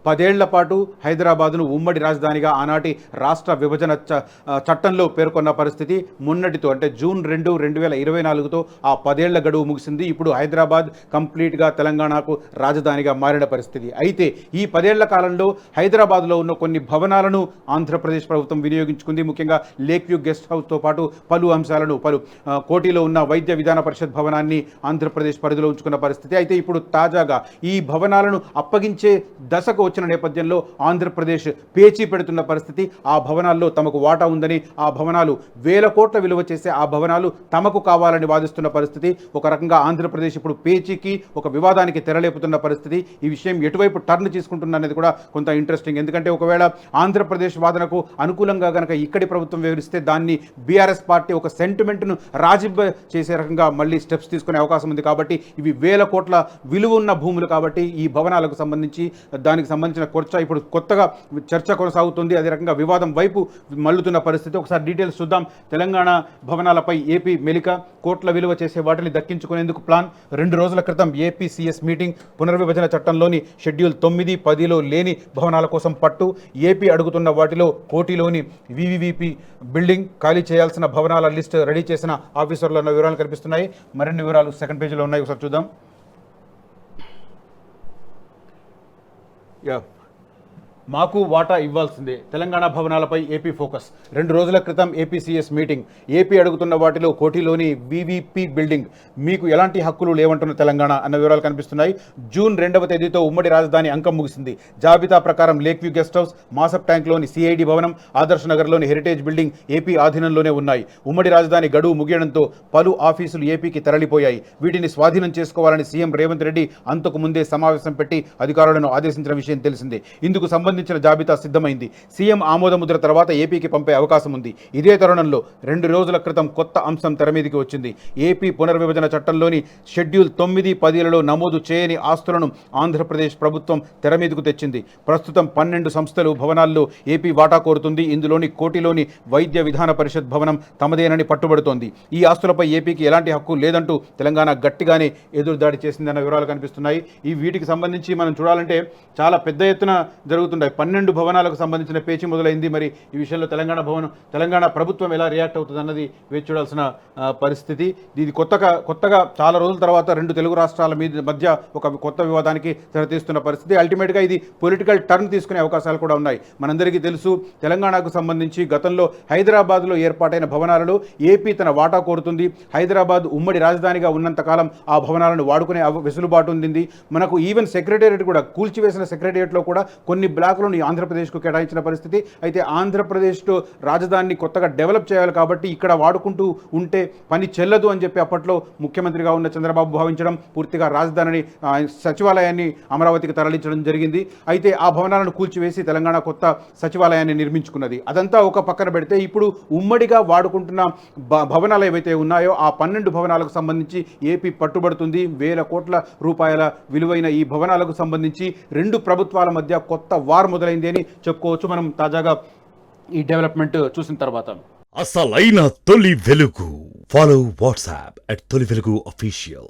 10 ఏళ్ల పాటు హైదరాబాద్ను ఉమ్మడి రాజధానిగా ఆనాటి రాష్ట్ర విభజన చట్టంలో పేర్కొన్న పరిస్థితి. మొన్నటితో అంటే జూన్ 2, 2024తో ఆ 10 ఏళ్ల గడువు ముగిసింది. ఇప్పుడు హైదరాబాద్ కంప్లీట్గా తెలంగాణకు రాజధానిగా మారిన పరిస్థితి. అయితే ఈ 10 ఏళ్ల కాలంలో హైదరాబాద్లో ఉన్న కొన్ని భవనాలను ఆంధ్రప్రదేశ్ ప్రభుత్వం వినియోగించుకుంది. ముఖ్యంగా లేక్ వ్యూ గెస్ట్ హౌస్తో పాటు పలు అంశాలను కోటిలో ఉన్న వైద్య విధాన పరిషత్ భవనాన్ని ఆంధ్రప్రదేశ్ పరిధిలో ఉంచుకున్న పరిస్థితి. అయితే ఇప్పుడు తాజాగా ఈ భవనాలను అప్పగించే దశకు వచ్చిన నేపథ్యంలో ఆంధ్రప్రదేశ్ పేచీ పెడుతున్న పరిస్థితి. ఆ భవనాల్లో తమకు వాటా ఉందని, ఆ భవనాలు 1000 కోట్ల విలువ చేసే ఆ భవనాలు తమకు కావాలని వాదిస్తున్న పరిస్థితి. ఒక రకంగా ఆంధ్రప్రదేశ్ ఇప్పుడు పేచీకి, ఒక వివాదానికి తెరలేపుతున్న పరిస్థితి. ఈ విషయం ఎటువైపు టర్న్ తీసుకుంటుంది అనేది కూడా కొంత ఇంట్రెస్టింగ్. ఎందుకంటే ఒకవేళ ఆంధ్రప్రదేశ్ వాదనకు అనుకూలంగా కనుక ఇక్కడి ప్రభుత్వం వివరిస్తే దాన్ని బీఆర్ఎస్ పార్టీ ఒక సెంటిమెంట్ను రాజిబ్బ చేసే రకంగా మళ్ళీ స్టెప్స్ తీసుకునే అవకాశం ఉంది. కాబట్టి ఇవి 1000 కోట్ల విలువ ఉన్న భూములు కాబట్టి ఈ భవనాలకు సంబంధించి దానికి సంబంధించిన ఇప్పుడు కొత్తగా చర్చ కొనసాగుతుంది. అదే రకంగా వివాదం వైపు మల్లుతున్న పరిస్థితి. ఒకసారి డీటెయిల్స్ చూద్దాం. తెలంగాణ భవనాలపై ఏపీ మెలిక, కోట్ల విలువ చేసే వాటిని దక్కించుకునేందుకు ప్లాన్. 2 రోజుల క్రితం ఏపీ సీఎస్ మీటింగ్. పునర్విభజన చట్టంలోని షెడ్యూల్ 9, 10లో లేని భవనాల కోసం పట్టు. ఏపీ అడుగుతున్న వాటిలో కోటిలోని వివివిపి బిల్డింగ్, ఖాళీ చేయాల్సిన భవనాల లిస్ట్ రెడీ చేసిన ఆఫీసర్లో ఉన్న వివరాలు కనిపిస్తున్నాయి. మరిన్ని వివరాలు సెకండ్ పేజీలో ఉన్నాయి, ఒకసారి చూద్దాం. మాకు వాటా ఇవ్వాల్సిందే, తెలంగాణ భవనాలపై ఏపీ ఫోకస్. 2 రోజుల క్రితం ఏపీ సీఎస్ మీటింగ్. ఏపీ అడుగుతున్న వాటిలో కోటిలోని వివిపి బిల్డింగ్, మీకు ఎలాంటి హక్కులు లేవంటున్న తెలంగాణ అన్న వివరాలు కనిపిస్తున్నాయి. జూన్ 2వ తేదీతో ఉమ్మడి రాజధాని అంకం ముగిసింది. జాబితా ప్రకారం lake view guest house, మాసప్ ట్యాంక్లోని CID భవనం, ఆదర్శ్ నగర్లోని హెరిటేజ్ బిల్డింగ్ ఏపీ ఆధీనంలోనే ఉన్నాయి. ఉమ్మడి రాజధాని గడువు ముగియడంతో పలు ఆఫీసులు ఏపీకి తరలిపోయాయి. వీటిని స్వాధీనం చేసుకోవాలని సీఎం రేవంత్ రెడ్డి అంతకు ముందే సమావేశం పెట్టి అధికారులను ఆదేశించిన విషయం తెలిసిందే. ఇందుకు సంబంధించిన జాబితా సిద్ధమైంది. సీఎం ఆమోద ముద్ర తర్వాత ఏపీకి పంపే అవకాశం ఉంది. ఇదే తరుణంలో 2 రోజుల క్రితం కొత్త అంశం తెరమీదికి వచ్చింది. ఏపీ పునర్విభజన చట్టంలోని షెడ్యూల్ 9, 10లలో నమోదు చేయని ఆస్తులను ఆంధ్రప్రదేశ్ ప్రభుత్వం తెరమీదకు తెచ్చింది. ప్రస్తుతం 12 సంస్థలు భవనాల్లో ఏపీ వాటా కోరుతుంది. ఇందులోని కోటిలోని వైద్య విధాన పరిషత్ భవనం తమదేనని పట్టుబడుతోంది. ఈ ఆస్తులపై ఏపీకి ఎలాంటి హక్కు లేదంటూ తెలంగాణ గట్టిగానే ఎదురుదాడి చేసిందన్న వివరాలు కనిపిస్తున్నాయి. ఈ వీటికి సంబంధించి మనం చూడాలంటే చాలా పెద్ద ఎత్తున జరుగుతుంటాయి. 12 భవనాలకు సంబంధించిన పేచి మొదలైంది. మరి ఈ విషయంలో తెలంగాణ ప్రభుత్వం ఎలా రియాక్ట్ అవుతుంది అన్నది వేచి చూడాల్సిన పరిస్థితి. ఇది కొత్తగా చాలా రోజుల తర్వాత 2 తెలుగు రాష్ట్రాల మధ్య ఒక కొత్త వివాదానికి తెరతీస్తున్న పరిస్థితి. అల్టిమేట్గా ఇది పొలిటికల్ టర్న్ తీసుకునే అవకాశాలు కూడా ఉన్నాయి. మనందరికీ తెలుసు, తెలంగాణకు సంబంధించి గతంలో హైదరాబాద్లో ఏర్పాటైన భవనాలలో ఏపీ తన వాటా కోరుతుంది. హైదరాబాద్ ఉమ్మడి రాజధానిగా ఉన్నంతకాలం ఆ భవనాలను వాడుకునే వెసులుబాటు ఉంది. మనకు ఈవెన్ సెక్రటేరియట్ కూడా, కూల్చివేసిన సెక్రటేరియట్లో కూడా కొన్ని బ్లాకులను ఆంధ్రప్రదేశ్కు కేటాయించిన పరిస్థితి. అయితే ఆంధ్రప్రదేశ్లో రాజధానిని కొత్తగా డెవలప్ చేయాలి కాబట్టి ఇక్కడ వాడుకుంటూ ఉంటే పని చెల్లదు అని చెప్పి అప్పట్లో ముఖ్యమంత్రిగా ఉన్న చంద్రబాబు భావించడం, పూర్తిగా రాజధానిని, సచివాలయాన్ని అమరావతికి తరలించడం జరిగింది. అయితే ఆ భవనాలను కూల్చివేసి తెలంగాణ కొత్త సచివాలయాన్ని నిర్మించుకున్నది. అదంతా ఒక పక్కన పెడితే ఇప్పుడు ఉమ్మడిగా వాడుకుంటున్న భవనాలు ఏవైతే ఉన్నాయో ఆ 12 భవనాలకు సంబంధించి ఏపీ పట్టుబడుతుంది. 1000 కోట్ల రూపాయల విలువైన ఈ భవనాలకు సంబంధించి 2 ప్రభుత్వాల మధ్య కొత్త వార్ మొదలైంది అని చెప్పుకోవచ్చు మనం తాజాగా ఈ డెవలప్మెంట్ చూసిన తర్వాత. అసలైన తొలి వెలుగు. ఫాలో వాట్సాప్ @తొలి వెలుగు అఫీషియల్.